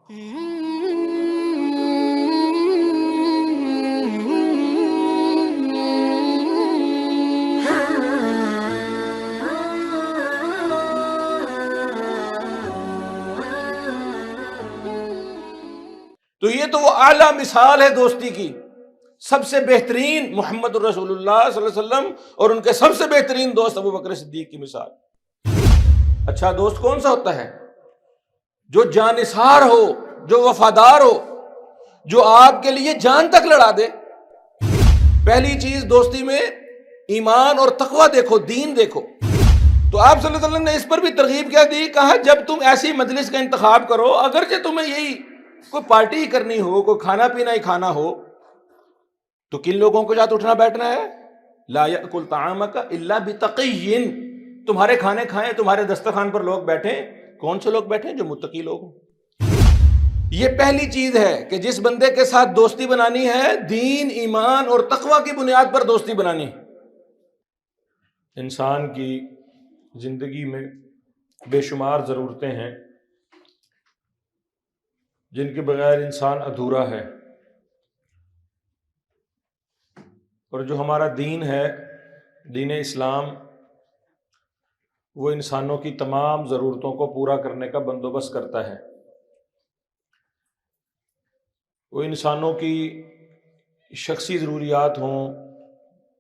تو یہ تو وہ اعلیٰ مثال ہے دوستی کی، سب سے بہترین محمد الرسول اللہ صلی اللہ علیہ وسلم اور ان کے سب سے بہترین دوست ابو بکر صدیق کی مثال۔ اچھا دوست کون سا ہوتا ہے؟ جو جانثار ہو، جو وفادار ہو، جو آپ کے لیے جان تک لڑا دے۔ پہلی چیز دوستی میں ایمان اور تقوی دیکھو، دین دیکھو۔ تو آپ صلی اللہ علیہ وسلم نے اس پر بھی ترغیب کیا دی، کہا جب تم ایسی مجلس کا انتخاب کرو، اگرچہ تمہیں یہی کوئی پارٹی ہی کرنی ہو، کوئی کھانا پینا ہی کھانا ہو، تو کن لوگوں کے ساتھ اٹھنا بیٹھنا ہے؟ لا یأکل طعامک الا بتقی، تمہارے کھانے کھائیں، تمہارے دسترخوان پر لوگ بیٹھیں، کون سے لوگ بیٹھیں؟ جو متقی لوگ ہوں۔ یہ پہلی چیز ہے کہ جس بندے کے ساتھ دوستی بنانی ہے، دین، ایمان اور تقوی کی بنیاد پر دوستی بنانی ہے۔ انسان کی زندگی میں بے شمار ضرورتیں ہیں جن کے بغیر انسان ادھورا ہے، اور جو ہمارا دین ہے، دین اسلام، وہ انسانوں کی تمام ضرورتوں کو پورا کرنے کا بندوبست کرتا ہے۔ وہ انسانوں کی شخصی ضروریات ہوں،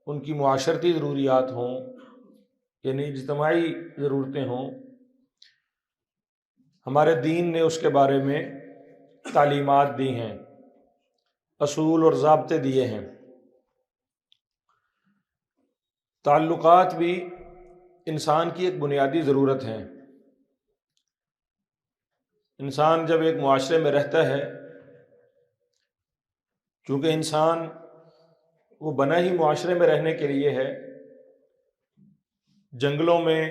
ان کی معاشرتی ضروریات ہوں، یعنی اجتماعی ضرورتیں ہوں، ہمارے دین نے اس کے بارے میں تعلیمات دی ہیں، اصول اور ضابطے دیے ہیں۔ تعلقات بھی انسان کی ایک بنیادی ضرورت ہے۔ انسان جب ایک معاشرے میں رہتا ہے، چونکہ انسان وہ بنا ہی معاشرے میں رہنے کے لیے ہے، جنگلوں میں،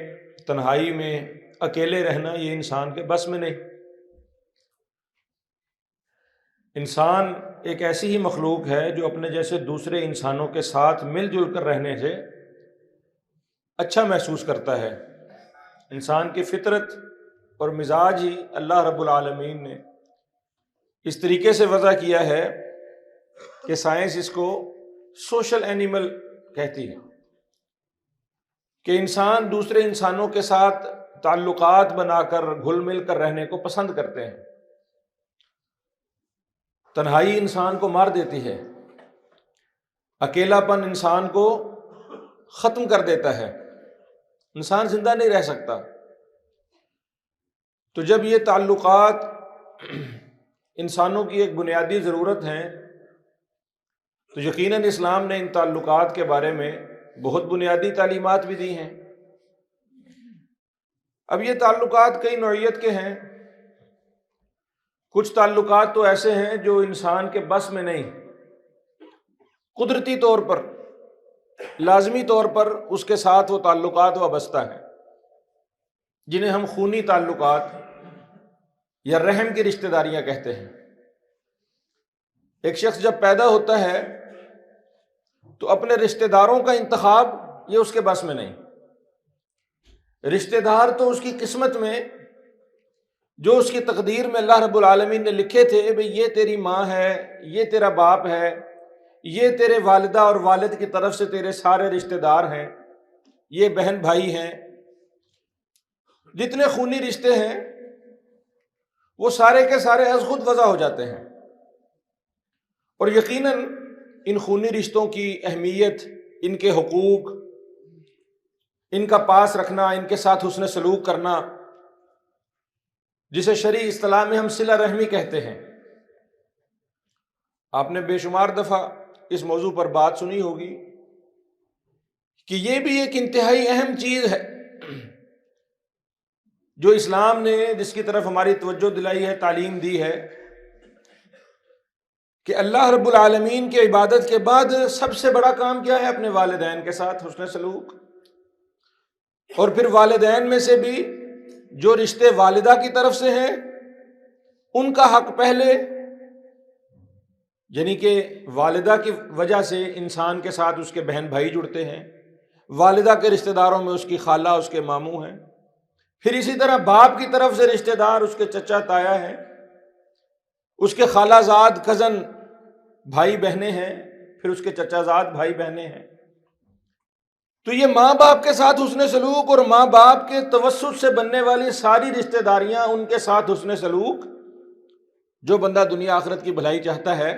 تنہائی میں، اکیلے رہنا یہ انسان کے بس میں نہیں۔ انسان ایک ایسی ہی مخلوق ہے جو اپنے جیسے دوسرے انسانوں کے ساتھ مل جل کر رہنے سے اچھا محسوس کرتا ہے۔ انسان کی فطرت اور مزاج ہی اللہ رب العالمین نے اس طریقے سے وضع کیا ہے کہ سائنس اس کو سوشل اینیمل کہتی ہے، کہ انسان دوسرے انسانوں کے ساتھ تعلقات بنا کر گھل مل کر رہنے کو پسند کرتے ہیں۔ تنہائی انسان کو مار دیتی ہے، اکیلا پن انسان کو ختم کر دیتا ہے، انسان زندہ نہیں رہ سکتا۔ تو جب یہ تعلقات انسانوں کی ایک بنیادی ضرورت ہیں، تو یقیناً اسلام نے ان تعلقات کے بارے میں بہت بنیادی تعلیمات بھی دی ہیں۔ اب یہ تعلقات کئی نوعیت کے ہیں۔ کچھ تعلقات تو ایسے ہیں جو انسان کے بس میں نہیں، قدرتی طور پر، لازمی طور پر اس کے ساتھ وہ تعلقات وابستہ ہیں، جنہیں ہم خونی تعلقات یا رحم کی رشتہ داریاں کہتے ہیں۔ ایک شخص جب پیدا ہوتا ہے تو اپنے رشتہ داروں کا انتخاب یہ اس کے بس میں نہیں۔ رشتہ دار تو اس کی قسمت میں، جو اس کی تقدیر میں اللہ رب العالمین نے لکھے تھے، بھئی یہ تیری ماں ہے، یہ تیرا باپ ہے، یہ تیرے والدہ اور والد کی طرف سے تیرے سارے رشتہ دار ہیں، یہ بہن بھائی ہیں، جتنے خونی رشتے ہیں وہ سارے کے سارے از خود وضع ہو جاتے ہیں۔ اور یقیناً ان خونی رشتوں کی اہمیت، ان کے حقوق، ان کا پاس رکھنا، ان کے ساتھ حسن سلوک کرنا، جسے شرعی اصطلاح میں ہم صلہ رحمی کہتے ہیں۔ آپ نے بے شمار دفعہ اس موضوع پر بات سنی ہوگی کہ یہ بھی ایک انتہائی اہم چیز ہے جو اسلام نے، جس کی طرف ہماری توجہ دلائی ہے، تعلیم دی ہے، کہ اللہ رب العالمین کی عبادت کے بعد سب سے بڑا کام کیا ہے؟ اپنے والدین کے ساتھ حسن سلوک۔ اور پھر والدین میں سے بھی جو رشتے والدہ کی طرف سے ہیں ان کا حق پہلے، یعنی کہ والدہ کی وجہ سے انسان کے ساتھ اس کے بہن بھائی جڑتے ہیں، والدہ کے رشتہ داروں میں اس کی خالہ، اس کے ماموں ہیں، پھر اسی طرح باپ کی طرف سے رشتہ دار اس کے چچا تایا ہیں، اس کے خالہ زاد کزن بھائی بہنیں ہیں، پھر اس کے چچا زاد بھائی بہنیں ہیں۔ تو یہ ماں باپ کے ساتھ حسن سلوک اور ماں باپ کے توسط سے بننے والی ساری رشتہ داریاں، ان کے ساتھ حسن سلوک، جو بندہ دنیا آخرت کی بھلائی چاہتا ہے،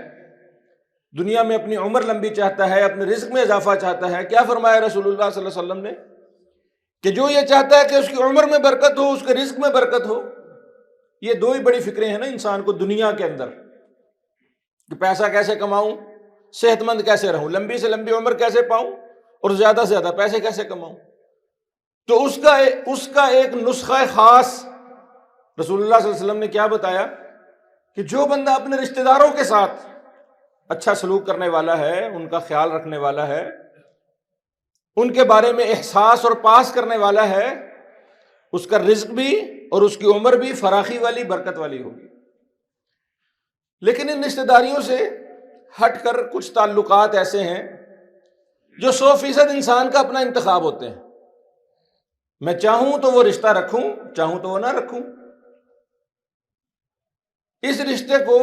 دنیا میں اپنی عمر لمبی چاہتا ہے، اپنے رزق میں اضافہ چاہتا ہے، کیا فرمایا رسول اللہ صلی اللہ علیہ وسلم نے کہ جو یہ چاہتا ہے کہ اس کی عمر میں برکت ہو، اس کے رزق میں برکت ہو۔ یہ دو ہی بڑی فکریں ہیں نا انسان کو دنیا کے اندر، کہ پیسہ کیسے کماؤں، صحت مند کیسے رہوں، لمبی سے لمبی عمر کیسے پاؤں، اور زیادہ سے زیادہ پیسے کیسے کماؤں۔ تو اس کا ایک نسخہ خاص رسول اللہ صلی اللہ علیہ وسلم نے کیا بتایا کہ جو بندہ اپنے رشتہ داروں کے ساتھ اچھا سلوک کرنے والا ہے، ان کا خیال رکھنے والا ہے، ان کے بارے میں احساس اور پاس کرنے والا ہے، اس کا رزق بھی اور اس کی عمر بھی فراخی والی، برکت والی ہوگی۔ لیکن ان رشتہ داریوں سے ہٹ کر کچھ تعلقات ایسے ہیں جو 100% انسان کا اپنا انتخاب ہوتے ہیں۔ میں چاہوں تو وہ رشتہ رکھوں، چاہوں تو وہ نہ رکھوں۔ اس رشتے کو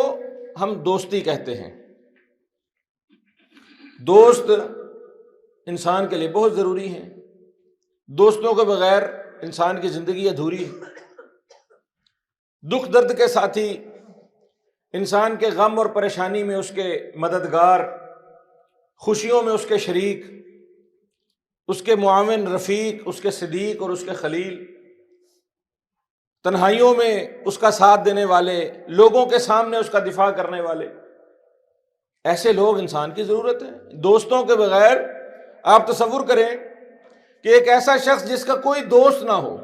ہم دوستی کہتے ہیں۔ دوست انسان کے لیے بہت ضروری ہیں، دوستوں کے بغیر انسان کی زندگی ادھوری ہے۔ دکھ درد کے ساتھی، انسان کے غم اور پریشانی میں اس کے مددگار، خوشیوں میں اس کے شریک، اس کے معاون، رفیق، اس کے صدیق اور اس کے خلیل، تنہائیوں میں اس کا ساتھ دینے والے، لوگوں کے سامنے اس کا دفاع کرنے والے، ایسے لوگ انسان کی ضرورت ہے۔ دوستوں کے بغیر آپ تصور کریں کہ ایک ایسا شخص جس کا کوئی دوست نہ ہو،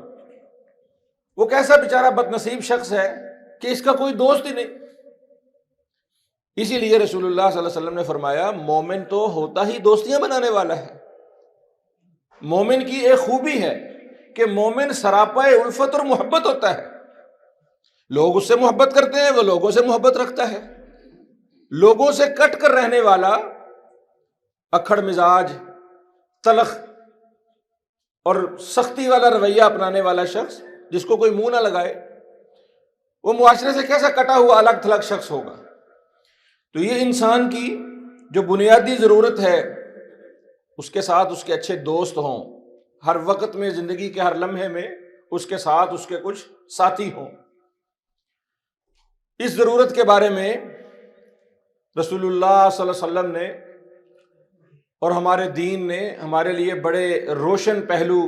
وہ کیسا بیچارہ بد نصیب شخص ہے کہ اس کا کوئی دوست ہی نہیں۔ اسی لیے رسول اللہ صلی اللہ علیہ وسلم نے فرمایا مومن تو ہوتا ہی دوستیاں بنانے والا ہے۔ مومن کی ایک خوبی ہے کہ مومن سراپا الفت اور محبت ہوتا ہے۔ لوگ اس سے محبت کرتے ہیں، وہ لوگوں سے محبت رکھتا ہے۔ لوگوں سے کٹ کر رہنے والا، اکھڑ مزاج، تلخ اور سختی والا رویہ اپنانے والا شخص جس کو کوئی منہ نہ لگائے، وہ معاشرے سے کیسا کٹا ہوا الگ تھلگ شخص ہوگا۔ تو یہ انسان کی جو بنیادی ضرورت ہے، اس کے ساتھ اس کے اچھے دوست ہوں، ہر وقت میں، زندگی کے ہر لمحے میں اس کے ساتھ اس کے کچھ ساتھی ہوں۔ اس ضرورت کے بارے میں رسول اللہ صلی اللہ علیہ وسلم نے اور ہمارے دین نے ہمارے لیے بڑے روشن پہلو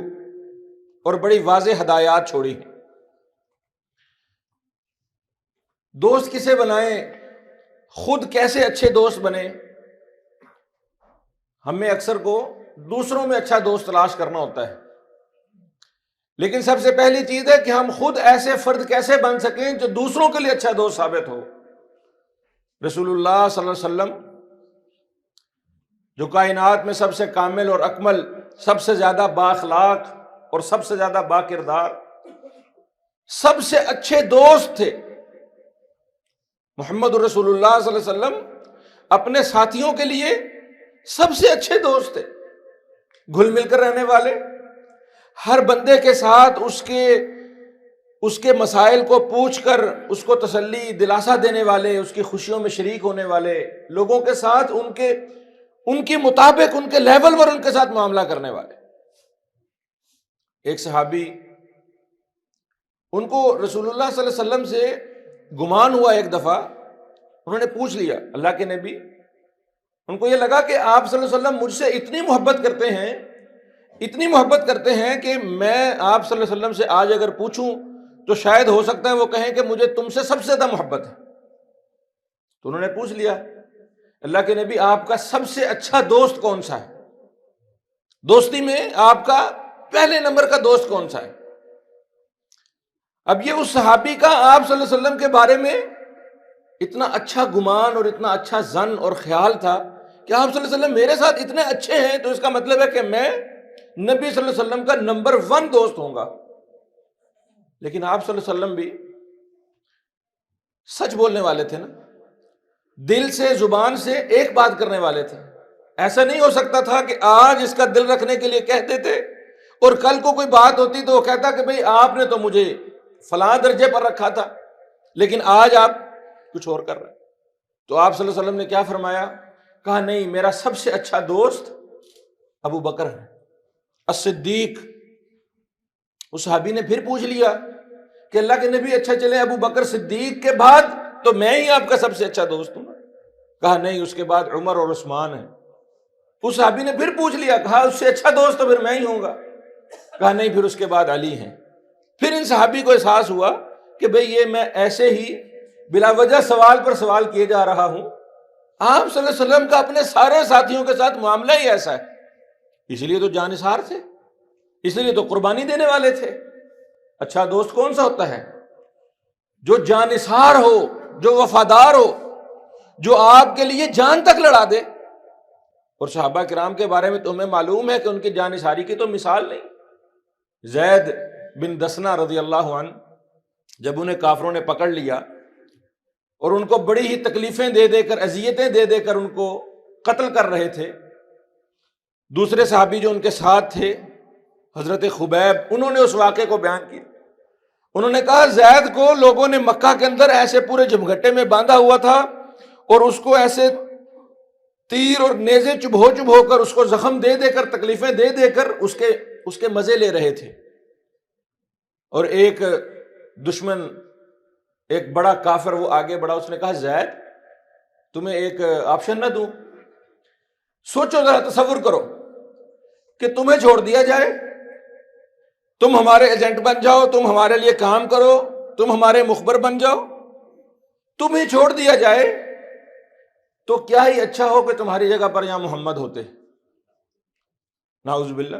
اور بڑی واضح ہدایات چھوڑی ہیں۔ دوست کسے بنائیں، خود کیسے اچھے دوست بنیں۔ ہمیں اکثر کو دوسروں میں اچھا دوست تلاش کرنا ہوتا ہے، لیکن سب سے پہلی چیز ہے کہ ہم خود ایسے فرد کیسے بن سکیں جو دوسروں کے لیے اچھا دوست ثابت ہو۔ رسول اللہ صلی اللہ علیہ وسلم جو کائنات میں سب سے کامل اور اکمل، سب سے زیادہ بااخلاق اور سب سے زیادہ با کردار، سب سے اچھے دوست تھے، محمد رسول اللہ صلی اللہ علیہ وسلم اپنے ساتھیوں کے لیے سب سے اچھے دوست تھے، گھل مل کر رہنے والے، ہر بندے کے ساتھ اس کے مسائل کو پوچھ کر اس کو تسلی دلاسا دینے والے، اس کی خوشیوں میں شریک ہونے والے، لوگوں کے ساتھ ان کے مطابق، ان کے لیول پر ان کے ساتھ معاملہ کرنے والے۔ ایک صحابی، ان کو رسول اللہ صلی اللہ علیہ وسلم سے گمان ہوا، ایک دفعہ انہوں نے پوچھ لیا اللہ کے نبی، ان کو یہ لگا کہ آپ صلی اللہ علیہ وسلم مجھ سے اتنی محبت کرتے ہیں کہ میں آپ صلی اللہ علیہ وسلم سے آج اگر پوچھوں تو شاید ہو سکتا ہے وہ کہیں کہ مجھے تم سے سب سے زیادہ محبت ہے۔ تو انہوں نے پوچھ لیا اللہ کے نبی، آپ کا سب سے اچھا دوست کون سا ہے؟ دوستی میں آپ کا پہلے نمبر کا دوست کون سا ہے؟ اب یہ اس صحابی کا آپ صلی اللہ علیہ وسلم کے بارے میں اتنا اچھا گمان اور اتنا اچھا ظن اور خیال تھا کہ آپ صلی اللہ علیہ وسلم میرے ساتھ اتنے اچھے ہیں، تو اس کا مطلب ہے کہ میں نبی صلی اللہ علیہ وسلم کا نمبر 1 دوست ہوں گا۔ لیکن آپ صلی اللہ علیہ وسلم بھی سچ بولنے والے تھے نا، دل سے، زبان سے ایک بات کرنے والے تھے۔ ایسا نہیں ہو سکتا تھا کہ آج اس کا دل رکھنے کے لیے کہتے تھے اور کل کو کوئی بات ہوتی تو وہ کہتا کہ بھئی آپ نے تو مجھے فلاں درجے پر رکھا تھا، لیکن آج آپ کچھ اور کر رہا ہے۔ تو آپ صلی اللہ علیہ وسلم نے کیا فرمایا؟ کہا نہیں، میرا سب سے اچھا دوست ابو بکر ہے، الصدیق۔ اس صحابی نے پھر پوچھ لیا کہ اللہ کے نبی اچھا چلے ابو بکر صدیق کے بعد تو میں ہی آپ کا سب سے اچھا دوست ہوں۔ کہا نہیں، اس کے بعد عمر اور عثمان ہیں۔ اس صحابی نے پھر پوچھ لیا، کہا اس سے اچھا دوست تو پھر میں ہی ہوں گا۔ کہا نہیں، پھر اس کے بعد علی ہیں۔ پھر ان صحابی کو احساس ہوا کہ بھئی یہ میں ایسے ہی بلا وجہ سوال پر سوال کیے جا رہا ہوں، آپ صلی اللہ علیہ وسلم کا اپنے سارے ساتھیوں کے ساتھ معاملہ ہی ایسا ہے، اس لیے تو جانثار تھے، اس لیے تو قربانی دینے والے تھے۔ اچھا دوست کون سا ہوتا ہے؟ جو جانثار ہو، جو وفادار ہو، جو آپ کے لیے جان تک لڑا دے۔ اور صحابہ کرام کے بارے میں تمہیں معلوم ہے کہ ان کی جانثاری کی تو مثال نہیں۔ زید بن دسنہ رضی اللہ عنہ، جب انہیں کافروں نے پکڑ لیا اور ان کو بڑی ہی تکلیفیں دے دے کر، اذیتیں دے دے کر ان کو قتل کر رہے تھے، دوسرے صحابی جو ان کے ساتھ تھے حضرت خبیب، انہوں نے اس واقعے کو بیان کیا۔ انہوں نے کہا زید کو لوگوں نے مکہ کے اندر ایسے پورے جھمگھٹے میں باندھا ہوا تھا اور اس کو ایسے تیر اور نیزے چبھو کر، اس کو زخم دے دے کر، تکلیفیں دے دے کر اس کے مزے لے رہے تھے۔ اور ایک دشمن، ایک بڑا کافر وہ آگے بڑھا، اس نے کہا زید تمہیں ایک آپشن نہ دوں؟ سوچو ذرا، تصور کرو کہ تمہیں چھوڑ دیا جائے، تم ہمارے ایجنٹ بن جاؤ، تم ہمارے لیے کام کرو، تم ہمارے مخبر بن جاؤ، تمہیں چھوڑ دیا جائے تو کیا ہی اچھا ہو کہ تمہاری جگہ پر یہاں محمد ہوتے، نعوذ باللہ۔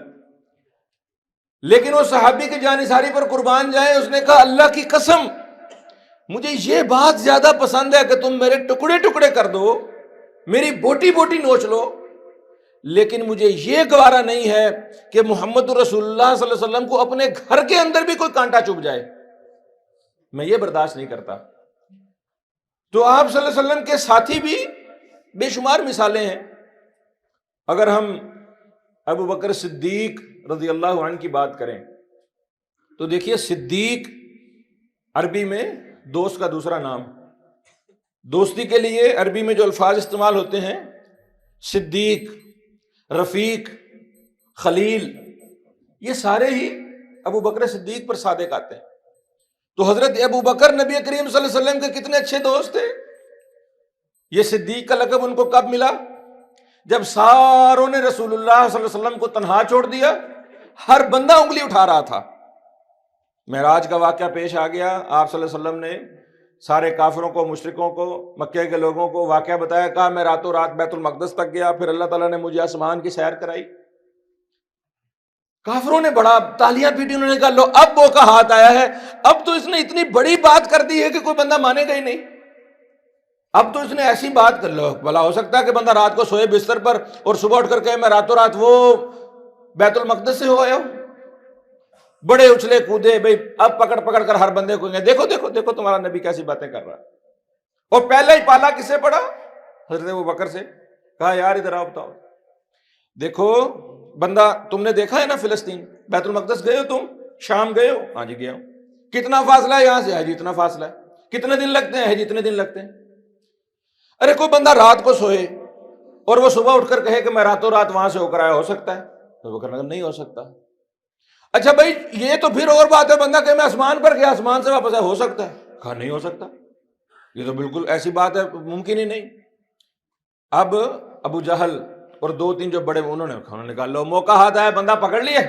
لیکن وہ صحابی کی جانثاری پر قربان جائیں، اس نے کہا اللہ کی قسم مجھے یہ بات زیادہ پسند ہے کہ تم میرے ٹکڑے ٹکڑے کر دو، میری بوٹی بوٹی نوچ لو، لیکن مجھے یہ گوارا نہیں ہے کہ محمد رسول اللہ صلی اللہ علیہ وسلم کو اپنے گھر کے اندر بھی کوئی کانٹا چبھ جائے، میں یہ برداشت نہیں کرتا۔ تو آپ صلی اللہ علیہ وسلم کے ساتھی بھی بے شمار مثالیں ہیں۔ اگر ہم ابو بکر صدیق رضی اللہ عنہ کی بات کریں تو دیکھیے، صدیق عربی میں دوست کا دوسرا نام۔ دوستی کے لیے عربی میں جو الفاظ استعمال ہوتے ہیں، صدیق، رفیق، خلیل، یہ سارے ہی ابو بکر صدیق پر صادق آتے ہیں۔ تو حضرت ابو بکر نبی کریم صلی اللہ علیہ وسلم کے کتنے اچھے دوست تھے۔ یہ صدیق کا لقب ان کو کب ملا؟ جب ساروں نے رسول اللہ صلی اللہ علیہ وسلم کو تنہا چھوڑ دیا، ہر بندہ انگلی اٹھا رہا تھا۔ معراج کا واقعہ پیش آ گیا، آپ صلی اللہ علیہ وسلم نے سارے کافروں کو، مشرکوں کو، مکے کے لوگوں کو واقعہ بتایا، کہا میں راتوں رات بیت المقدس تک گیا، پھر اللہ تعالیٰ نے مجھے آسمان کی سیر کرائی۔ کافروں نے بڑا تالیاں پیٹی، انہوں نے کہا لو اب وہ کا ہاتھ آیا ہے، اب تو اس نے اتنی بڑی بات کر دی ہے کہ کوئی بندہ مانے گا ہی نہیں۔ اب تو اس نے ایسی بات کر لو، بھلا ہو سکتا ہے کہ بندہ رات کو سوئے بستر پر اور صبح اٹھ کر کہے میں راتوں رات وہ بیت المقدس سے ہو آیا ہوں۔ بڑے اچھلے کودے، بھئی اب پکڑ پکڑ کر ہر بندے کو دیکھو دیکھو دیکھو تمہارا نبی کیسی باتیں کر رہا ہے۔ اور پہلے ہی پالا کس سے پڑا؟ حضرت ابو بکر سے۔ کہا یار ادھر آؤ، بتاؤ، دیکھو بندہ، تم نے دیکھا ہے نا فلسطین، بیت المقدس گئے ہو تم؟ شام گئے ہو؟ ہاں جی گیا ہوں۔ کتنا فاصلہ ہے یہاں سے؟ ہے جی اتنا فاصلہ ہے۔ کتنے دن لگتے ہیں؟ ہے جی اتنے دن لگتے ہیں۔ ارے کوئی بندہ رات کو سوئے اور وہ صبح اٹھ کر کہے کہ میں راتوں رات وہاں سے ہو کر آیا، ہو سکتا ہے؟ تو وہ کہنا نہیں ہو سکتا۔ اچھا بھائی یہ تو پھر اور بات ہے، بندہ کہ میں آسمان پر گیا، آسمان سے واپس آیا، ہو سکتا ہے؟ کہا نہیں ہو سکتا، یہ تو بالکل ایسی بات ہے، ممکن ہی نہیں۔ اب ابو جہل اور دو تین جو بڑے انہوں نے کہا لو موقع ہاتھ آیا، بندہ پکڑ لیا۔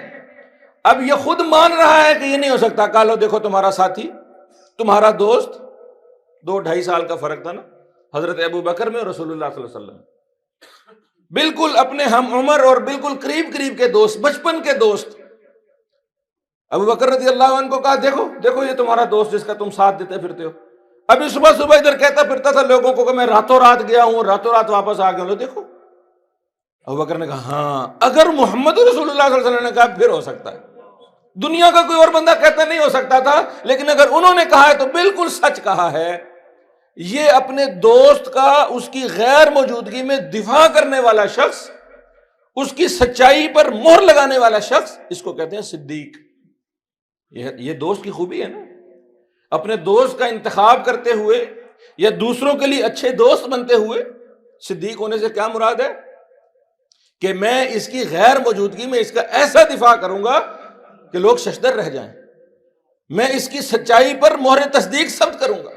اب یہ خود مان رہا ہے کہ یہ نہیں ہو سکتا۔ کہا لو دیکھو تمہارا ساتھی، تمہارا دوست، 2-2.5 سال کا فرق تھا نا حضرت ابو بکر میں اور رسول اللہ صلی اللہ علیہ وسلم، بالکل اپنے ہم عمر اور بالکل قریب قریب کے دوست، بچپن کے دوست۔ ابو بکر رضی اللہ عنہ کو کہا دیکھو دیکھو یہ تمہارا دوست جس کا تم ساتھ دیتے پھرتے ہو، ابھی صبح صبح ادھر کہتا پھرتا تھا لوگوں کو کہ میں راتوں رات گیا ہوں، راتوں رات واپس آ گیا ہوں، دیکھو۔ ابو بکر نے کہا ہاں اگر محمد رسول اللہ صلی اللہ علیہ وسلم نے کہا پھر ہو سکتا ہے، دنیا کا کوئی اور بندہ کہتا نہیں ہو سکتا تھا، لیکن اگر انہوں نے کہا ہے تو بالکل سچ کہا ہے۔ یہ اپنے دوست کا اس کی غیر موجودگی میں دفاع کرنے والا شخص، اس کی سچائی پر مہر لگانے والا شخص، اس کو کہتے ہیں صدیق۔ یہ دوست کی خوبی ہے نا، اپنے دوست کا انتخاب کرتے ہوئے یا دوسروں کے لیے اچھے دوست بنتے ہوئے؟ صدیق ہونے سے کیا مراد ہے کہ میں اس کی غیر موجودگی میں اس کا ایسا دفاع کروں گا کہ لوگ ششدر رہ جائیں، میں اس کی سچائی پر مہر تصدیق ثبت کروں گا۔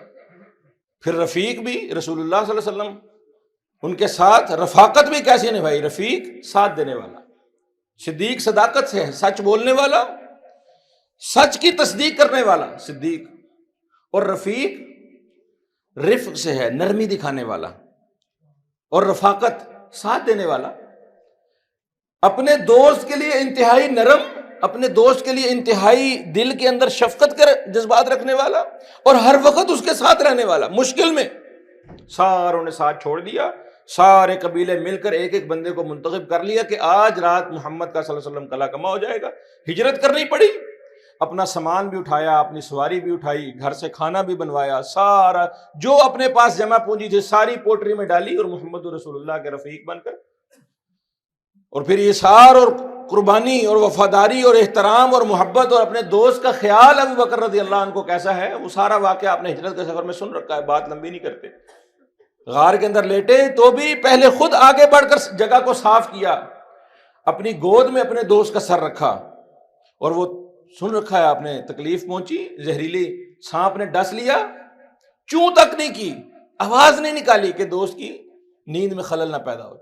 پھر رفیق بھی رسول اللہ صلی اللہ علیہ وسلم ان کے ساتھ رفاقت بھی کیسی نبھائی؟ رفیق ساتھ دینے والا، صدیق صداقت سے ہے، سچ بولنے والا، سچ کی تصدیق کرنے والا صدیق، اور رفیق رفق سے ہے، نرمی دکھانے والا، اور رفاقت ساتھ دینے والا، اپنے دوست کے لیے انتہائی نرم، اپنے دوست کے لیے انتہائی دل کے اندر شفقت کے جذبات رکھنے والا، اور ہر وقت اس کے ساتھ رہنے والا۔ مشکل میں ساروں نے ساتھ چھوڑ دیا، سارے قبیلے مل کر ایک ایک بندے کو منتخب کر لیا کہ آج رات محمد کا صلی اللہ علیہ وسلم کلا کما ہو جائے گا۔ ہجرت کرنی پڑی، اپنا سامان بھی اٹھایا، اپنی سواری بھی اٹھائی، گھر سے کھانا بھی بنوایا، سارا جو اپنے پاس جمع پونجی تھی ساری پوٹری میں ڈالی، اور محمد رسول اللہ کے رفیق بن کر، اور پھر یہ سار اور قربانی اور وفاداری اور احترام اور محبت اور اپنے دوست کا خیال ابو بکر رضی اللہ عنہ کو کیسا ہے، وہ سارا واقعہ آپ نے ہجرت کے سفر میں سن رکھا ہے، بات لمبی نہیں کرتے۔ غار کے اندر لیٹے تو بھی پہلے خود آگے بڑھ کر جگہ کو صاف کیا، اپنی گود میں اپنے دوست کا سر رکھا، اور وہ سن رکھا ہے آپ نے، تکلیف پہنچی، زہریلی سانپ نے ڈس لیا، چوں تک نہیں کی، آواز نہیں نکالی کہ دوست کی نیند میں خلل نہ پیدا ہو۔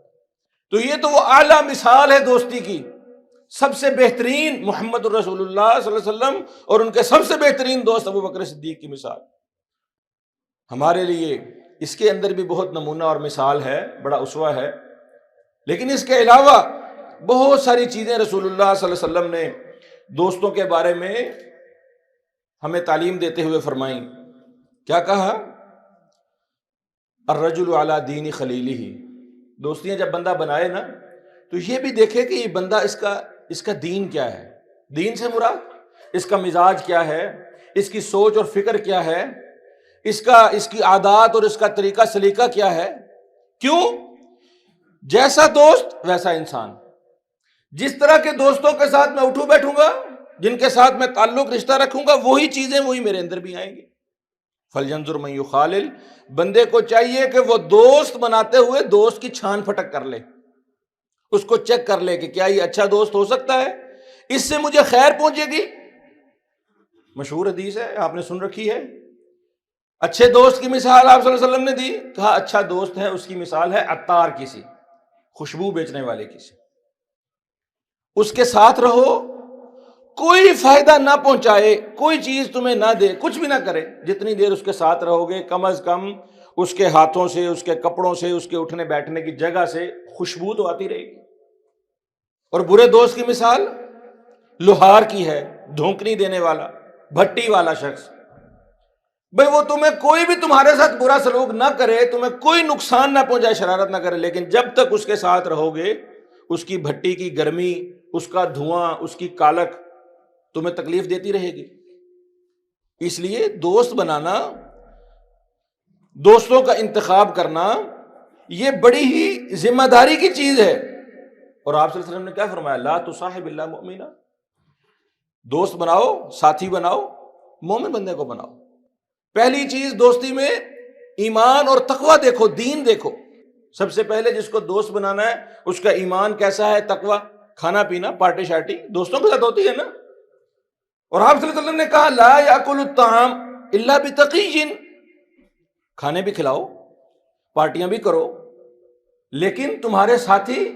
تو یہ تو وہ اعلیٰ مثال ہے دوستی کی، سب سے بہترین محمد الرسول اللہ صلی اللہ علیہ وسلم اور ان کے سب سے بہترین دوست ابو بکر صدیق کی مثال ہمارے لیے اس کے اندر بھی بہت نمونہ اور مثال ہے، بڑا اسوہ ہے۔ لیکن اس کے علاوہ بہت ساری چیزیں رسول اللہ صلی اللہ علیہ وسلم نے دوستوں کے بارے میں ہمیں تعلیم دیتے ہوئے فرمائیں۔ کیا کہا؟ الرجل علی دین خلیلہ، دوستیاں جب بندہ بنائے نا تو یہ بھی دیکھے کہ یہ بندہ اس کا دین کیا ہے، دین سے مراد اس کا مزاج کیا ہے، اس کی سوچ اور فکر کیا ہے، اس کی عادات اور اس کا طریقہ سلیقہ کیا ہے۔ کیوں؟ جیسا دوست ویسا انسان، جس طرح کے دوستوں کے ساتھ میں اٹھوں بیٹھوں گا، جن کے ساتھ میں تعلق رشتہ رکھوں گا، وہی چیزیں وہی میرے اندر بھی آئیں گی۔ فَلْيَنْظُرْ مَنْ يُخَالِلْ، بندے کو چاہیے کہ وہ دوست بناتے ہوئے دوست کی چھان پھٹک کر لے، اس کو چیک کر لے کہ کیا یہ اچھا دوست ہو سکتا ہے، اس سے مجھے خیر پہنچے گی۔ مشہور حدیث ہے، آپ نے سن رکھی ہے، اچھے دوست کی مثال آپ صلی اللہ علیہ وسلم نے دی، کہا اچھا دوست ہے اس کی مثال ہے عطار، کسی خوشبو بیچنے والے کسی، اس کے ساتھ رہو، کوئی فائدہ نہ پہنچائے، کوئی چیز تمہیں نہ دے، کچھ بھی نہ کرے، جتنی دیر اس کے ساتھ رہو گے کم از کم اس کے ہاتھوں سے، اس کے کپڑوں سے، اس کے اٹھنے بیٹھنے کی جگہ سے خوشبو تو آتی رہے گی۔ اور برے دوست کی مثال لوہار کی ہے، دھونکنی دینے والا، بھٹی والا شخص، بھئی وہ تمہیں کوئی بھی تمہارے ساتھ برا سلوک نہ کرے، تمہیں کوئی نقصان نہ پہنچائے، شرارت نہ کرے، لیکن جب تک اس کے ساتھ رہو گے اس کی بھٹی کی گرمی، اس کا دھواں، اس کی کالک تمہیں تکلیف دیتی رہے گی۔ اس لیے دوست بنانا، دوستوں کا انتخاب کرنا، یہ بڑی ہی ذمہ داری کی چیز ہے۔ اور آپ صلی اللہ علیہ وسلم نے کیا فرمایا؟ لا تصاحب الا مؤمنا، دوست بناؤ، ساتھی بناؤ، مومن بندے کو بناؤ۔ پہلی چیز دوستی میں ایمان اور تقوی دیکھو، دین دیکھو۔ سب سے پہلے جس کو دوست بنانا ہے اس کا ایمان کیسا ہے، تقوی، کھانا پینا، پارٹی شارٹی دوستوں کے ساتھ ہوتی ہے نا۔ اور آپ صلی اللہ علیہ وسلم نے کہا لا یاکل الطعام الا بتقی، کھانے بھی کھلاؤ، پارٹیاں بھی کرو، لیکن تمہارے ساتھی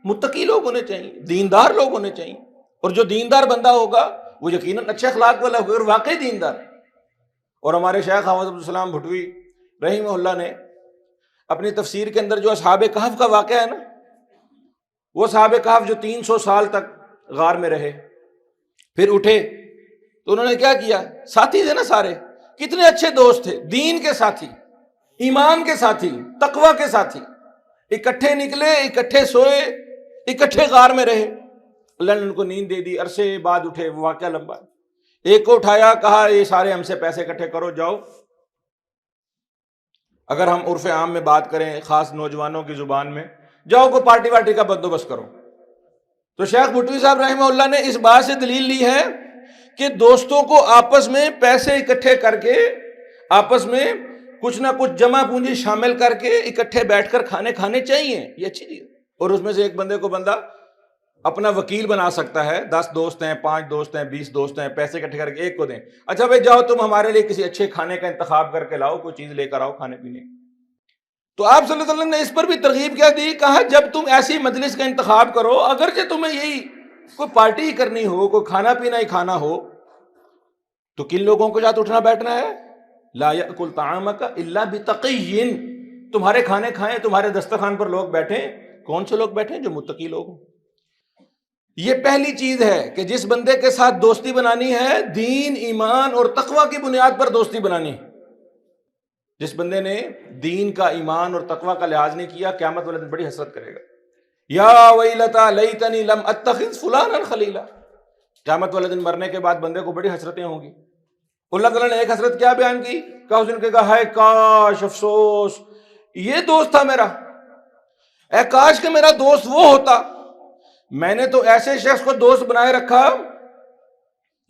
متقی لوگ ہونے چاہیے، دیندار لوگ ہونے چاہیے۔ اور جو دیندار بندہ ہوگا وہ یقیناً اچھے اخلاق والا ہوگا اور واقعی دیندار۔ اور ہمارے شیخ حافظ عبدالسلام بھٹوی رحمہ اللہ نے اپنی تفسیر کے اندر جو اصحاب کہف کا واقعہ ہے نا، وہ اصحاب کہف جو 300 سال تک غار میں رہے، پھر اٹھے تو انہوں نے کیا کیا؟ ساتھی تھے نا سارے، کتنے اچھے دوست تھے، دین کے ساتھی، ایمان کے ساتھی، تقوی کے ساتھی، اکٹھے نکلے، اکٹھے سوئے، اکٹھے غار میں رہے، اللہ نے ان کو نیند دے دی، عرصے بعد اٹھے، وہ واقعہ لمبا ہے۔ ایک کو اٹھایا، کہا یہ سارے ہم سے پیسے اکٹھے کرو، جاؤ، اگر ہم عرف عام میں بات کریں، خاص نوجوانوں کی زبان میں، جاؤ کو پارٹی وارٹی کا بندوبست کرو۔ تو شیخ بھٹوی صاحب رحمہ اللہ نے اس بات سے دلیل لی ہے کہ دوستوں کو آپس میں پیسے اکٹھے کر کے، آپس میں کچھ نہ کچھ جمع پونجی شامل کر کے اکٹھے بیٹھ کر کھانے چاہیے، یہ اچھی چیز۔ اور اس میں سے ایک بندے کو بندہ اپنا وکیل بنا سکتا ہے، 10 دوست ہیں، 5 دوست ہیں، 20 دوست ہیں، پیسے اکٹھے کر کے ایک کو دیں، اچھا بھائی جاؤ تم ہمارے لیے کسی اچھے کھانے کا انتخاب کر کے لاؤ، کوئی چیز لے کر آؤ کھانے پینے کی۔ تو آپ صلی اللہ علیہ وسلم نے اس پر بھی ترغیب کیا دی، کہا جب تم ایسی مجلس کا انتخاب کرو، اگرچہ تمہیں یہی کوئی پارٹی ہی کرنی ہو، کوئی کھانا پینا ہی کھانا ہو، تو کن لوگوں کے ساتھ اٹھنا بیٹھنا ہے؟ لا یأکل طعامک الا بتقی، تمہارے کھانے کھائیں، تمہارے دسترخوان پر لوگ بیٹھیں، کون سے لوگ بیٹھیں؟ جو متقی لوگ ہوں۔ یہ پہلی چیز ہے کہ جس بندے کے ساتھ دوستی بنانی ہے، دین، ایمان اور تقوی کی بنیاد پر دوستی بنانی ہے۔ جس بندے نے دین کا، ایمان اور تقوی کا لحاظ نہیں کیا، قیامت والے دن بڑی حسرت کرے گا۔ یا ویلتا لیتنی لم اتخذ فلانا خلیلا، قیامت والے دن مرنے کے بعد بندے کو بڑی حسرتیں ہوں گی۔ اللہ تعالیٰ نے ایک حسرت کیا بیان کی؟ کہا اس نے کہا ہے کاش، افسوس، یہ دوست تھا میرا، اے کاش کہ میرا دوست وہ ہوتا، میں نے تو ایسے شخص کو دوست بنائے رکھا،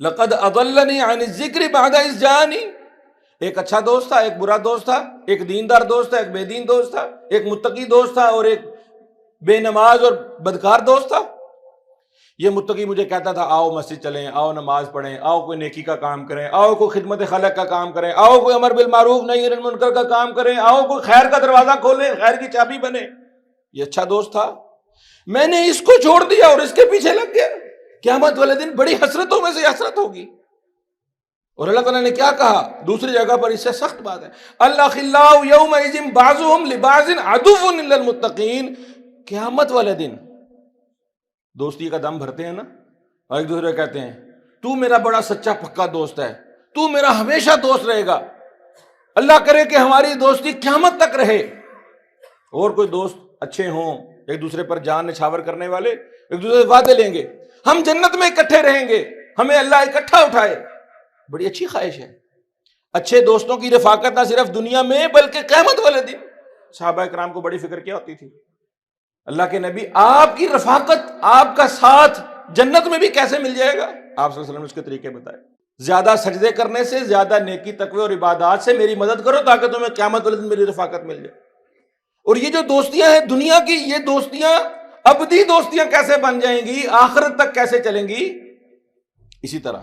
لقد اضلنی عن الذکر بعد اذ جاءنی، ایک اچھا دوست تھا، ایک برا دوست تھا، ایک دیندار دوست تھا، ایک بے دین دوست تھا، ایک متقی دوست تھا اور ایک بے نماز اور بدکار دوست تھا۔ یہ متقی مجھے کہتا تھا آؤ مسجد چلیں، آؤ نماز پڑھیں، آؤ کوئی نیکی کا کام کریں، آؤ کوئی خدمت خلق کا کام کریں، آؤ کوئی امر بالمعروف نہی عن المنکر کا کام کریں، آؤ کوئی خیر کا دروازہ کھولیں، خیر کی چابی بنے۔ یہ اچھا دوست تھا، میں نے اس کو چھوڑ دیا اور اس کے پیچھے لگ گیا، قیامت والے دن بڑی حسرتوں میں سے حسرت ہوگی۔ اور اللہ تعالیٰ نے کیا کہا دوسری جگہ پر، اس سے سخت بات ہے، الاخلاء یومئذ بعضهم لبعض عدو الا المتقین، قیامت والے دن دوستی کا دم بھرتے ہیں نا، اور ایک دوسرے کہتے ہیں تو میرا بڑا سچا پکا دوست ہے، تو میرا ہمیشہ دوست رہے گا، اللہ کرے کہ ہماری دوستی قیامت تک رہے۔ اور کوئی دوست اچھے ہوں، ایک دوسرے پر جان نچھاور کرنے والے، ایک دوسرے سے وعدے لیں گے ہم جنت میں اکٹھے رہیں گے، ہمیں اللہ اکٹھا اٹھائے، بڑی اچھی خواہش ہے۔ اچھے دوستوں کی رفاقت نہ صرف دنیا میں بلکہ قیامت والے دن، صحابہ کرام کو بڑی فکر کیا ہوتی تھی، اللہ کے نبی آپ کی رفاقت، آپ کا ساتھ جنت میں بھی کیسے مل جائے گا؟ آپ صلی اللہ علیہ وسلم نے اس کے طریقے بتائے، زیادہ سجدے کرنے سے، زیادہ نیکی تقوی اور عبادات سے میری مدد کرو تاکہ تمہیں قیامت والے دن میری رفاقت مل جائے۔ اور یہ جو دوستیاں ہیں دنیا کی، یہ دوستیاں ابدی دوستیاں کیسے بن جائیں گی، آخرت تک کیسے چلیں گی؟ اسی طرح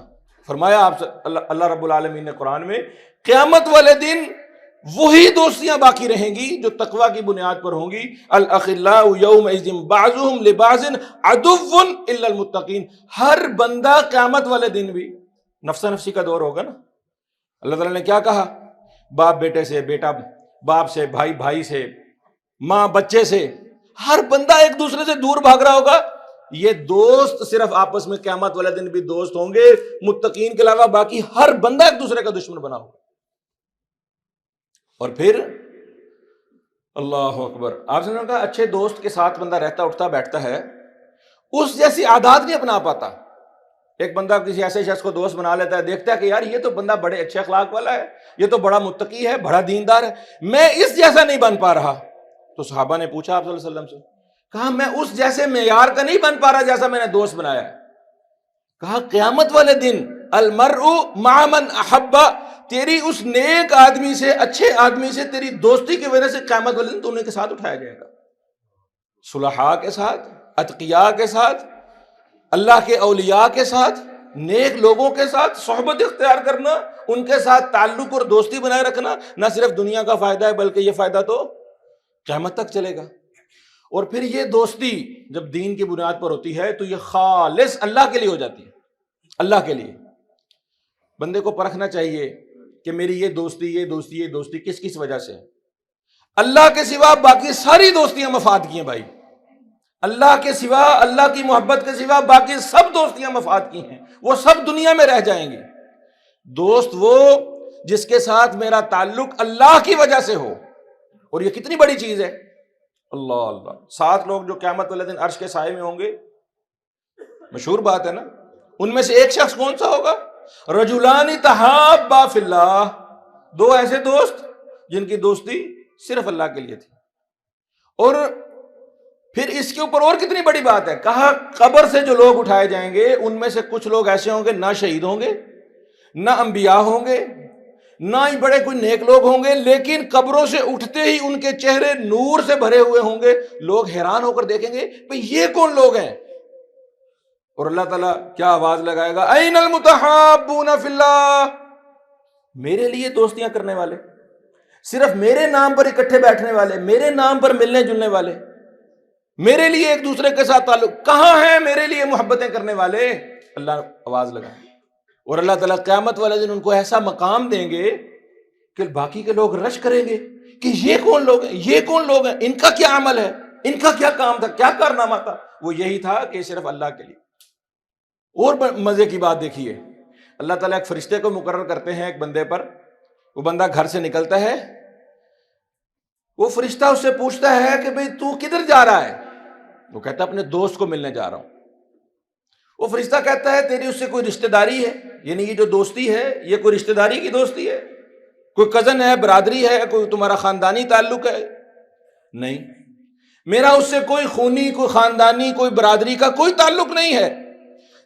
فرمایا آپ اللہ رب العالمین نے قرآن میں، قیامت والے دن وہی دوستیاں باقی رہیں گی جو تقوی کی بنیاد پر ہوں گی، الاخلاء یومئذ بعضهم لبعض عدو الا المتقین، ہر بندہ قیامت والے دن بھی نفسا نفسی کا دور ہوگا نا۔ اللہ تعالیٰ نے کیا کہا؟ باپ بیٹے سے، بیٹا باپ سے، بھائی بھائی سے، ماں بچے سے، ہر بندہ ایک دوسرے سے دور بھاگ رہا ہوگا۔ یہ دوست صرف آپس میں قیامت والے دن بھی دوست ہوں گے، متقین کے علاوہ باقی ہر بندہ ایک دوسرے کا دشمن بنا ہوگا۔ اور پھر اللہ اکبر، آپ نے کہا اچھے دوست کے ساتھ بندہ رہتا اٹھتا بیٹھتا ہے، اس جیسی عادات نہیں اپنا پاتا۔ ایک بندہ کسی ایسے شخص کو دوست بنا لیتا ہے، دیکھتا ہے کہ یار یہ تو بندہ بڑے اچھے اخلاق والا ہے، یہ تو بڑا متقی ہے، بڑا دیندار ہے، میں اس جیسا نہیں بن پا رہا۔ تو صحابہ نے پوچھا آپ صلی اللہ علیہ وسلم سے، کہا میں اس جیسے معیار کا نہیں بن پا رہا جیسا میں نے دوست بنایا ہے۔ کہا قیامت والے دن المرء مع من احب، تیری اس نیک آدمی سے، اچھے آدمی سے تیری دوستی کی وجہ سے قیامت والے دن تو انہیں کے ساتھ اٹھایا جائے گا، صلحاء کے ساتھ، اتقیاء کے ساتھ، اللہ کے اولیاء کے ساتھ، نیک لوگوں کے ساتھ صحبت اختیار کرنا، ان کے ساتھ تعلق اور دوستی بنائے رکھنا، نہ صرف دنیا کا فائدہ ہے بلکہ یہ فائدہ تو قیامت تک چلے گا۔ اور پھر یہ دوستی جب دین کی بنیاد پر ہوتی ہے تو یہ خالص اللہ کے لیے ہو جاتی ہے، اللہ کے لیے۔ بندے کو پرکھنا چاہیے کہ میری یہ دوستی کس کس وجہ سے ہے۔ اللہ کے سوا باقی ساری دوستیاں مفاد کی ہیں بھائی، اللہ کے سوا، اللہ کی محبت کے سوا باقی سب دوستیاں مفاد کی ہیں، وہ سب دنیا میں رہ جائیں گی۔ دوست وہ جس کے ساتھ میرا تعلق اللہ کی وجہ سے ہو، اور یہ کتنی بڑی چیز ہے۔ اللہ اللہ، 7 لوگ جو قیامت والے دن عرش کے سائے میں ہوں گے، مشہور بات ہے نا، ان میں سے ایک شخص کون سا ہوگا؟ رجلان تحابا فی اللہ، 2 ایسے دوست جن کی دوستی صرف اللہ کے لیے تھی۔ اور پھر اس کے اوپر اور کتنی بڑی بات ہے، کہا قبر سے جو لوگ اٹھائے جائیں گے ان میں سے کچھ لوگ ایسے ہوں گے نہ شہید ہوں گے، نہ انبیاء ہوں گے، نہ ہی بڑے کوئی نیک لوگ ہوں گے، لیکن قبروں سے اٹھتے ہی ان کے چہرے نور سے بھرے ہوئے ہوں گے، لوگ حیران ہو کر دیکھیں گے بھئی یہ کون لوگ ہیں؟ اور اللہ تعالیٰ کیا آواز لگائے گا، این المتحابون فی اللہ، میرے لیے دوستیاں کرنے والے، صرف میرے نام پر اکٹھے بیٹھنے والے، میرے نام پر ملنے جلنے والے، میرے لیے ایک دوسرے کے ساتھ تعلق، کہاں ہیں میرے لیے محبتیں کرنے والے؟ اللہ آواز لگائے، اور اللہ تعالیٰ قیامت والے دن ان کو ایسا مقام دیں گے کہ باقی کے لوگ رش کریں گے کہ یہ کون لوگ ہیں، یہ کون لوگ ہیں، ان کا کیا عمل ہے، ان کا کیا کام تھا، کیا کارنامہ تھا؟ وہ یہی تھا کہ صرف اللہ کے لیے۔ اور مزے کی بات دیکھیے، اللہ تعالیٰ ایک فرشتے کو مقرر کرتے ہیں ایک بندے پر، وہ بندہ گھر سے نکلتا ہے، وہ فرشتہ اس سے پوچھتا ہے کہ بھئی تو کدھر جا رہا ہے؟ وہ کہتا ہے اپنے دوست کو ملنے جا رہا ہوں۔ وہ فرشتہ کہتا ہے تیری اس سے کوئی رشتہ داری ہے؟ یعنی یہ جو دوستی ہے یہ کوئی رشتہ داری کی دوستی ہے، کوئی کزن ہے، برادری ہے، کوئی تمہارا خاندانی تعلق ہے؟ نہیں، میرا اس سے کوئی خونی، کوئی خاندانی، کوئی برادری کا کوئی تعلق نہیں ہے۔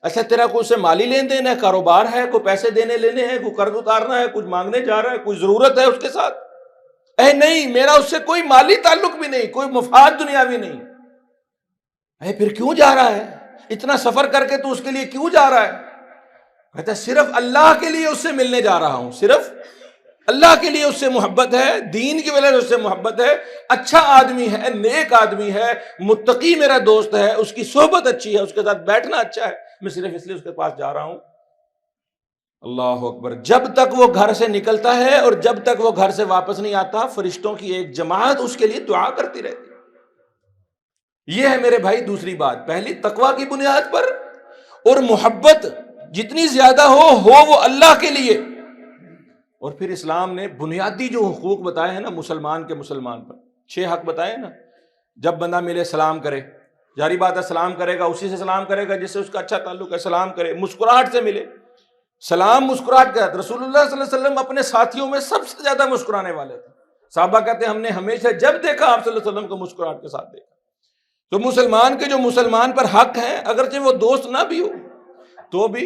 اچھا تیرا کوئی اس سے مالی لین دین ہے، کاروبار ہے، کوئی پیسے دینے لینے ہیں، کوئی قرض اتارنا ہے، کچھ مانگنے جا رہا ہے، کوئی ضرورت ہے اس کے ساتھ؟ اے نہیں، میرا اس سے کوئی مالی تعلق بھی نہیں، کوئی مفاد دنیاوی نہیں۔ اے پھر کیوں جا رہا ہے؟ اتنا سفر کر کے تو اس کے لیے کیوں جا رہا ہے؟ کہتا ہے صرف اللہ کے لیے اس سے ملنے جا رہا ہوں، صرف اللہ کے لیے اس سے محبت ہے، دین کی وجہ سے اس سے محبت ہے، اچھا آدمی ہے، نیک آدمی ہے، متقی میرا دوست ہے، اس کی صحبت اچھی ہے، اس کے ساتھ بیٹھنا اچھا ہے، میں صرف اس لیے اس کے پاس جا رہا ہوں۔ اللہ اکبر۔ جب تک وہ گھر سے نکلتا ہے اور جب تک وہ گھر سے واپس نہیں آتا، فرشتوں کی ایک جماعت اس کے لیے دعا کرتی رہتی ہے۔ یہ ہے میرے بھائی دوسری بات، پہلی تقویٰ کی بنیاد پر، اور محبت جتنی زیادہ ہو وہ اللہ کے لیے۔ اور پھر اسلام نے بنیادی جو حقوق بتائے ہیں نا مسلمان کے مسلمان پر، 6 حق بتائے نا، جب بندہ ملے سلام کرے، جاری بات ہے سلام کرے گا اسی سے سلام کرے گا جس سے اس کا اچھا تعلق ہے، سلام کرے، مسکراہٹ سے ملے، سلام مسکراہٹ کا ہے۔ رسول اللہ صلی اللہ علیہ وسلم اپنے ساتھیوں میں سب سے زیادہ مسکرانے والے تھے، صحابہ کہتے ہیں ہم نے ہمیشہ جب دیکھا آپ صلی اللہ علیہ وسلم کو مسکراہٹ کے ساتھ دیکھا۔ تو مسلمان کے جو مسلمان پر حق ہیں، اگرچہ وہ دوست نہ بھی ہو تو بھی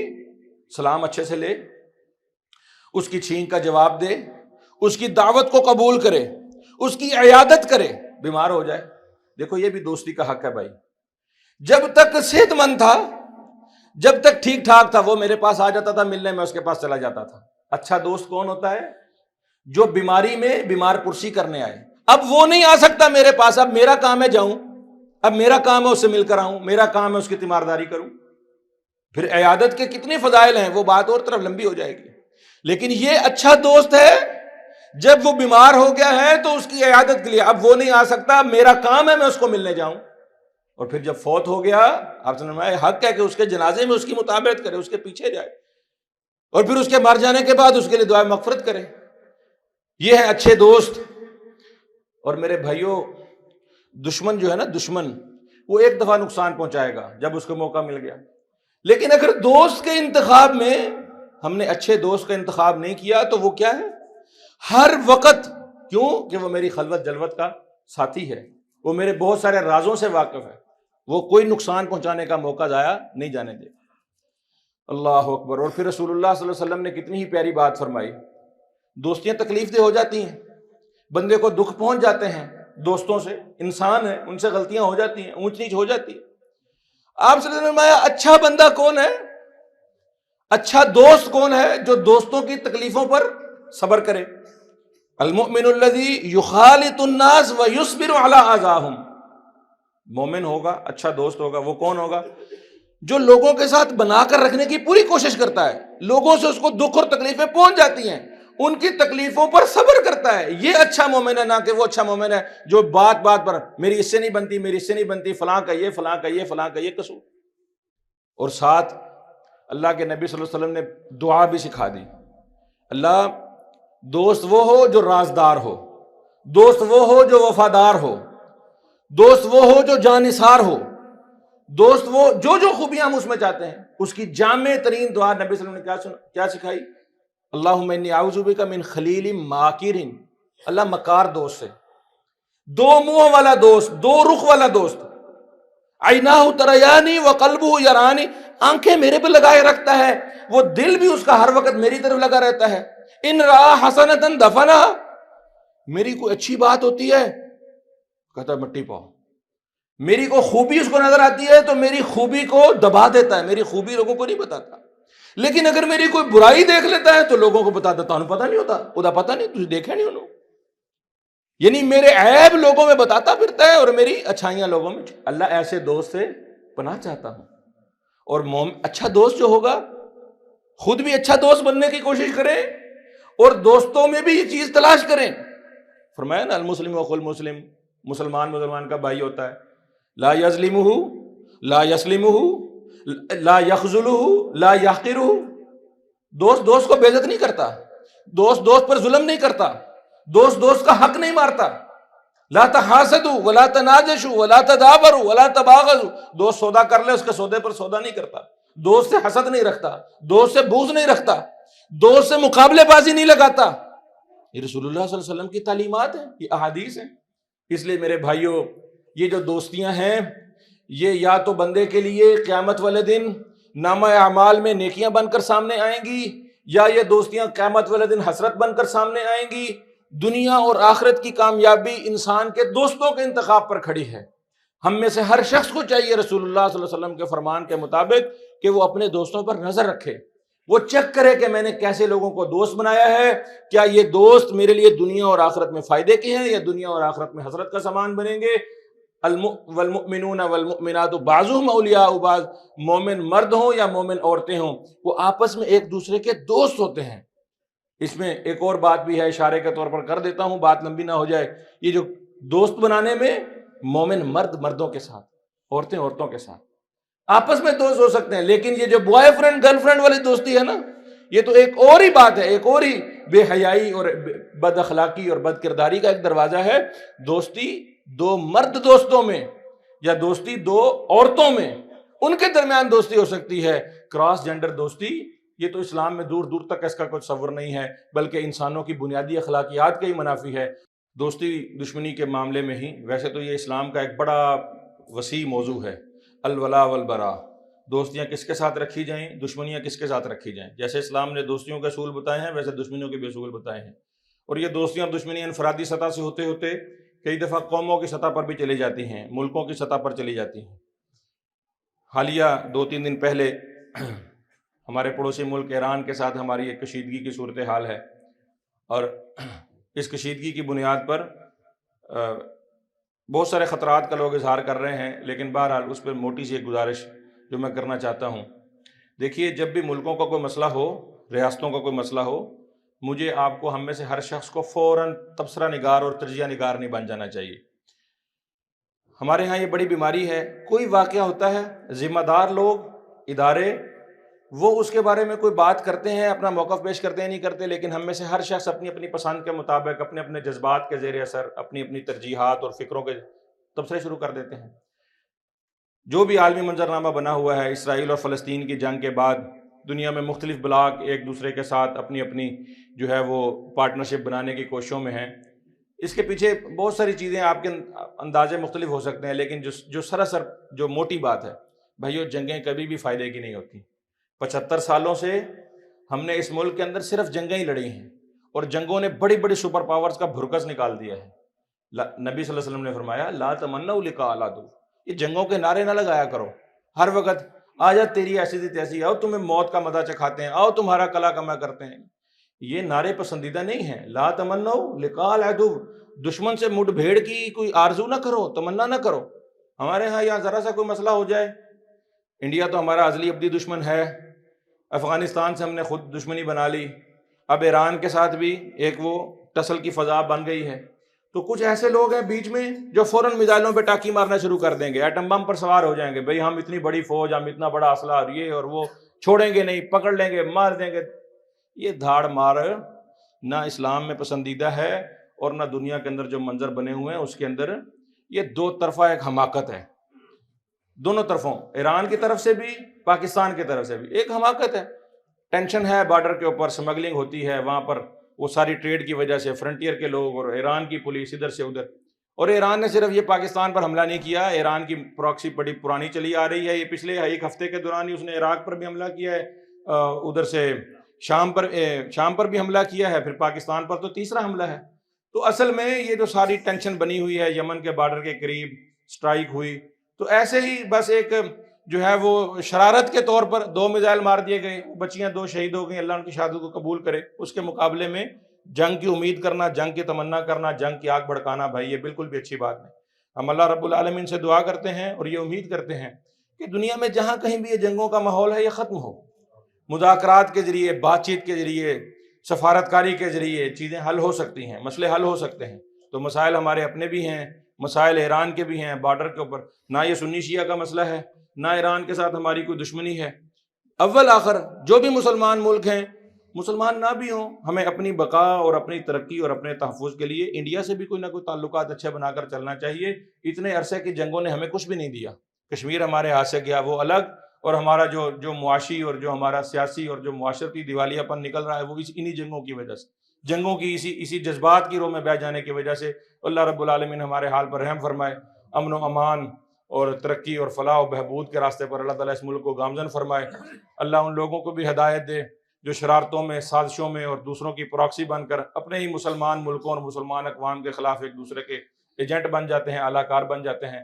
سلام اچھے سے لے، اس کی چھینک کا جواب دے، اس کی دعوت کو قبول کرے، اس کی عیادت کرے، بیمار ہو جائے۔ دیکھو یہ بھی دوستی کا حق ہے بھائی، جب تک صحت مند تھا، جب تک ٹھیک ٹھاک تھا، وہ میرے پاس آ جاتا تھا ملنے، میں اس کے پاس چلا جاتا تھا۔ اچھا دوست کون ہوتا ہے؟ جو بیماری میں بیمار پرسی کرنے آئے۔ اب وہ نہیں آ سکتا میرے پاس، اب میرا کام ہے جاؤں، اب میرا کام ہے اس سے مل کر آؤں، میرا کام ہے اس کی تیمارداری کروں۔ پھر عیادت کے کتنے فضائل ہیں، وہ بات اور طرف لمبی ہو جائے گی، لیکن یہ اچھا دوست ہے، جب وہ بیمار ہو گیا ہے تو اس کی عیادت کے لیے، اب وہ نہیں آ سکتا، میرا کام ہے میں اس کو ملنے جاؤں۔ اور پھر جب فوت ہو گیا، آپ سے فرمایا حق ہے کہ اس کے جنازے میں اس کی مطابقت کرے، اس کے پیچھے جائے، اور پھر اس کے مر جانے کے بعد اس کے لیے دعائے مغفرت کرے۔ یہ ہے اچھے دوست۔ اور میرے بھائیوں، دشمن جو ہے نا، دشمن وہ ایک دفعہ نقصان پہنچائے گا جب اس کو موقع مل گیا، لیکن اگر دوست کے انتخاب میں ہم نے اچھے دوست کا انتخاب نہیں کیا تو وہ کیا ہے؟ ہر وقت، کیوں کہ وہ میری خلوت جلوت کا ساتھی ہے، وہ میرے بہت سارے رازوں سے واقف ہے، وہ کوئی نقصان پہنچانے کا موقع ضائع نہیں جانے دے۔ اللہ اکبر۔ اور پھر رسول اللہ صلی اللہ علیہ وسلم نے کتنی ہی پیاری بات فرمائی، دوستیاں تکلیف دہ ہو جاتی ہیں، بندے کو دکھ پہنچ جاتے ہیں دوستوں سے، انسان ہے، ان سے غلطیاں ہو جاتی ہیں، اونچ نیچ ہو جاتی ہے۔ آپ صلی اللہ علیہ وسلم نے فرمایا اچھا بندہ کون ہے، اچھا دوست کون ہے؟ جو دوستوں کی تکلیفوں پر صبر کرے۔ المؤمن الذی یخالط الناس ویصبر علی اذاہم، مومن ہوگا، اچھا دوست ہوگا، وہ کون ہوگا؟ جو لوگوں کے ساتھ بنا کر رکھنے کی پوری کوشش کرتا ہے، لوگوں سے اس کو دکھ اور تکلیفیں پہنچ جاتی ہیں، ان کی تکلیفوں پر صبر کرتا ہے، یہ اچھا مومن ہے، نہ کہ وہ اچھا مومن ہے جو بات بات پر میری اس سے نہیں بنتی، میری اس سے نہیں بنتی، فلاں کا یہ، فلاں کا یہ، فلاں کا یہ قصور۔ اور ساتھ اللہ کے نبی صلی اللہ علیہ وسلم نے دعا بھی سکھا دی، اللہ دوست وہ ہو جو رازدار ہو، دوست وہ ہو جو وفادار ہو، دوست وہ ہو جو جانثار ہو، دوست وہ جو خوبیاں ہم اس میں چاہتے ہیں۔ اس کی جامع ترین دعا نبی صلی اللہ علیہ وسلم نے کیا سکھائی؟ اللہم انی اعوذ بک من خلیل ماکر، اللہ مکار دوست سے، دو منہ والا دوست، دو رخ والا دوست، عیناہ تریانی وقلبہ یرانی، آنکھیں میرے پہ لگائے رکھتا ہے، وہ دل بھی اس کا ہر وقت میری طرف لگا رہتا ہے، ان را حسنتن دفنا، میری کوئی اچھی بات ہوتی ہے کہتا ہے مٹی پاؤ، میری کوئی خوبی اس کو نظر آتی ہے تو میری خوبی کو دبا دیتا ہے، میری خوبی لوگوں کو نہیں بتاتا، لیکن اگر میری کوئی برائی دیکھ لیتا ہے تو لوگوں کو بتا دیتا، انہیں پتہ نہیں ہوتا، خدا پتہ نہیں تجھے دیکھا نہیں انہوں، یعنی میرے عیب لوگوں میں بتاتا پھرتا ہے اور میری اچھائیاں لوگوں میں۔ اللہ ایسے دوست سے پناہ چاہتا ہوں، اور اچھا دوست جو ہوگا خود بھی اچھا دوست بننے کی کوشش کریں اور دوستوں میں بھی یہ چیز تلاش کریں۔ فرمایا نا المسلم اخو المسلم، مسلمان کا بھائی ہوتا ہے، لا یظلمہ لا یسلمہ لا یخذلہ لا یحقرہ، دوست کو بے عزت نہیں کرتا، دوست پر ظلم نہیں کرتا، دوست کا حق نہیں مارتا، لا تحاسدوا ولا تناجشوا ولا تدابروا ولا تباغضوا، دوست سودا کر لے اس کے سودے پر سودا نہیں کرتا، دوست سے حسد نہیں رکھتا، دوست سے بغض نہیں رکھتا، دوست سے مقابلے بازی نہیں لگاتا۔ یہ رسول اللہ صلی اللہ علیہ وسلم کی تعلیمات ہیں، یہ احادیث ہیں۔ اس لیے میرے بھائیوں، یہ جو دوستیاں ہیں یہ یا تو بندے کے لیے قیامت والے دن نامہ اعمال میں نیکیاں بن کر سامنے آئیں گی، یا یہ دوستیاں قیامت والے دن حسرت بن کر سامنے آئیں گی۔ دنیا اور آخرت کی کامیابی انسان کے دوستوں کے انتخاب پر کھڑی ہے۔ ہم میں سے ہر شخص کو چاہیے رسول اللہ صلی اللہ علیہ وسلم کے فرمان کے مطابق کہ وہ اپنے دوستوں پر نظر رکھے، وہ چیک کرے کہ میں نے کیسے لوگوں کو دوست بنایا ہے، کیا یہ دوست میرے لیے دنیا اور آخرت میں فائدے کے ہیں یا دنیا اور آخرت میں حسرت کا سامان بنیں گے۔ والمؤمنون والمؤمنات بعضهم اولیاء بعض، مومن مرد ہوں یا مومن عورتیں ہوں، وہ آپس میں ایک دوسرے کے دوست ہوتے ہیں۔ اس میں ایک اور بات بھی ہے، اشارے کے طور پر کر دیتا ہوں، بات لمبی نہ ہو جائے۔ یہ جو دوست بنانے میں مومن مرد مردوں کے ساتھ، عورتیں عورتوں کے ساتھ آپس میں دوست ہو سکتے ہیں، لیکن یہ جو بوائے فرینڈ گرل فرینڈ والی دوستی ہے نا، یہ تو ایک اور ہی بات ہے، ایک اور ہی بے حیائی اور بد اخلاقی اور بد کرداری کا ایک دروازہ ہے۔ دوستی دو مرد دوستوں میں یا دوستی دو عورتوں میں، ان کے درمیان دوستی ہو سکتی ہے۔ کراس جینڈر دوستی یہ تو اسلام میں دور دور تک اس کا کوئی تصور نہیں ہے، بلکہ انسانوں کی بنیادی اخلاقیات کا ہی منافی ہے۔ دوستی دشمنی کے معاملے میں ہی، ویسے تو یہ اسلام کا ایک بڑا وسیع موضوع ہے، الولاء والبراء، دوستیاں کس کے ساتھ رکھی جائیں، دشمنیاں کس کے ساتھ رکھی جائیں۔ جیسے اسلام نے دوستیوں کے اصول بتائے ہیں، ویسے دشمنیوں کے بھی اصول بتائے ہیں، اور یہ دوستیاں اور دشمنیاں انفرادی سطح سے ہوتے ہوتے کئی دفعہ قوموں کی سطح پر بھی چلی جاتی ہیں، ملکوں کی سطح پر چلی جاتی ہیں۔ حالیہ 2-3 دن پہلے ہمارے پڑوسی ملک ایران کے ساتھ ہماری ایک کشیدگی کی صورتحال ہے، اور اس کشیدگی کی بنیاد پر بہت سارے خطرات کا لوگ اظہار کر رہے ہیں، لیکن بہرحال اس پر موٹی سی ایک گزارش جو میں کرنا چاہتا ہوں۔ دیکھیے، جب بھی ملکوں کا کوئی مسئلہ ہو، ریاستوں کا کوئی مسئلہ ہو، مجھے آپ کو، ہم میں سے ہر شخص کو فوراً تبصرہ نگار اور تجزیہ نگار نہیں بن جانا چاہیے۔ ہمارے ہاں یہ بڑی بیماری ہے، کوئی واقعہ ہوتا ہے، ذمہ دار لوگ، ادارے، وہ اس کے بارے میں کوئی بات کرتے ہیں، اپنا موقف پیش کرتے ہیں، نہیں کرتے، لیکن ہم میں سے ہر شخص اپنی اپنی پسند کے مطابق، اپنے اپنے جذبات کے زیر اثر، اپنی اپنی ترجیحات اور فکروں کے تبصرے شروع کر دیتے ہیں۔ جو بھی عالمی منظرنامہ بنا ہوا ہے اسرائیل اور فلسطین کی جنگ کے بعد، دنیا میں مختلف بلاک ایک دوسرے کے ساتھ اپنی اپنی جو ہے وہ پارٹنرشپ بنانے کی کوششوں میں ہیں۔ اس کے پیچھے بہت ساری چیزیں آپ کے اندازے مختلف ہو سکتے ہیں، لیکن جو سراسر جو موٹی بات ہے، بھائیو، جنگیں کبھی بھی فائدے کی نہیں ہوتی۔ 75 سالوں سے ہم نے اس ملک کے اندر صرف جنگیں ہی لڑی ہیں، اور جنگوں نے بڑی بڑی سپر پاورز کا بھرکس نکال دیا ہے۔ نبی صلی اللہ علیہ وسلم نے فرمایا، لا تمنوا لقاء العدو، یہ جنگوں کے نعرے نہ لگایا کرو ہر وقت، آجا تیری ایسی تھی تیسی، آؤ تمہیں موت کا مزہ چکھاتے ہیں، آؤ تمہارا کلا کما کرتے ہیں۔ یہ نعرے پسندیدہ نہیں ہیں۔ لا تمنوا لقاء العدو، دشمن سے مٹ بھیڑ کی کوئی آرزو نہ کرو، تمنا نہ کرو۔ ہمارے ہاں یہاں ذرا سا کوئی مسئلہ ہو جائے، انڈیا تو ہمارا ازلی ابدی دشمن ہے، افغانستان سے ہم نے خود دشمنی بنا لی، اب ایران کے ساتھ بھی ایک وہ ٹسل کی فضا بن گئی ہے، تو کچھ ایسے لوگ ہیں بیچ میں جو فوراً میزائلوں پہ ٹاکی مارنا شروع کر دیں گے، ایٹم بم پر سوار ہو جائیں گے، بھئی ہم اتنی بڑی فوج، ہم اتنا بڑا اسلحہ، اور یہ اور وہ، چھوڑیں گے نہیں، پکڑ لیں گے، مار دیں گے۔ یہ دھاڑ مار نہ اسلام میں پسندیدہ ہے، اور نہ دنیا کے اندر جو منظر بنے ہوئے ہیں اس کے اندر یہ دو طرفہ ایک حماقت ہے، دونوں طرفوں، ایران کی طرف سے بھی، پاکستان کی طرف سے بھی ایک حماقت ہے۔ ٹینشن ہے بارڈر کے اوپر، سمگلنگ ہوتی ہے وہاں پر، وہ ساری ٹریڈ کی وجہ سے، فرنٹیئر کے لوگ اور ایران کی پولیس ادھر سے ادھر۔ اور ایران نے صرف یہ پاکستان پر حملہ نہیں کیا، ایران کی پراکسی بڑی پرانی چلی آ رہی ہے، یہ پچھلے ایک ہفتے کے دوران ہی اس نے عراق پر بھی حملہ کیا ہے، ادھر سے شام پر بھی حملہ کیا ہے، پھر پاکستان پر تو تیسرا حملہ ہے۔ تو اصل میں یہ جو ساری ٹینشن بنی ہوئی ہے، یمن کے بارڈر کے قریب سٹرائک ہوئی، تو ایسے ہی بس ایک جو ہے وہ شرارت کے طور پر 2 میزائل مار دیے گئے، بچیاں 2 شہید ہو گئیں، اللہ ان کی شہادت کو قبول کرے۔ اس کے مقابلے میں جنگ کی امید کرنا، جنگ کی تمنا کرنا، جنگ کی آگ بھڑکانا، بھائی یہ بالکل بھی اچھی بات نہیں۔ ہم اللہ رب العالمین سے دعا کرتے ہیں اور یہ امید کرتے ہیں کہ دنیا میں جہاں کہیں بھی یہ جنگوں کا ماحول ہے یہ ختم ہو، مذاکرات کے ذریعے، بات چیت کے ذریعے، سفارتکاری کے ذریعے چیزیں حل ہو سکتی ہیں، مسئلے حل ہو سکتے ہیں۔ تو مسائل ہمارے اپنے بھی ہیں، مسائل ایران کے بھی ہیں بارڈر کے اوپر، نہ یہ سنی شیعہ کا مسئلہ ہے، نہ ایران کے ساتھ ہماری کوئی دشمنی ہے۔ اول آخر جو بھی مسلمان ملک ہیں، مسلمان نہ بھی ہوں، ہمیں اپنی بقا اور اپنی ترقی اور اپنے تحفظ کے لیے انڈیا سے بھی کوئی نہ کوئی تعلقات اچھے بنا کر چلنا چاہیے۔ اتنے عرصے کی جنگوں نے ہمیں کچھ بھی نہیں دیا، کشمیر ہمارے ہاتھ سے گیا وہ الگ، اور ہمارا جو معاشی اور جو ہمارا سیاسی اور جو معاشرتی دیوالیہ پن نکل رہا ہے وہ انہی جنگوں کی وجہ سے، جنگوں کی اسی جذبات کی رو میں بہہ جانے کی وجہ سے۔ اللہ رب العالمین ہمارے حال پر رحم فرمائے، امن و امان اور ترقی اور فلاح و بہبود کے راستے پر اللہ تعالیٰ اس ملک کو گامزن فرمائے۔ اللہ ان لوگوں کو بھی ہدایت دے جو شرارتوں میں، سازشوں میں اور دوسروں کی پراکسی بن کر اپنے ہی مسلمان ملکوں اور مسلمان اقوام کے خلاف ایک دوسرے کے ایجنٹ بن جاتے ہیں، اعلی کار بن جاتے ہیں۔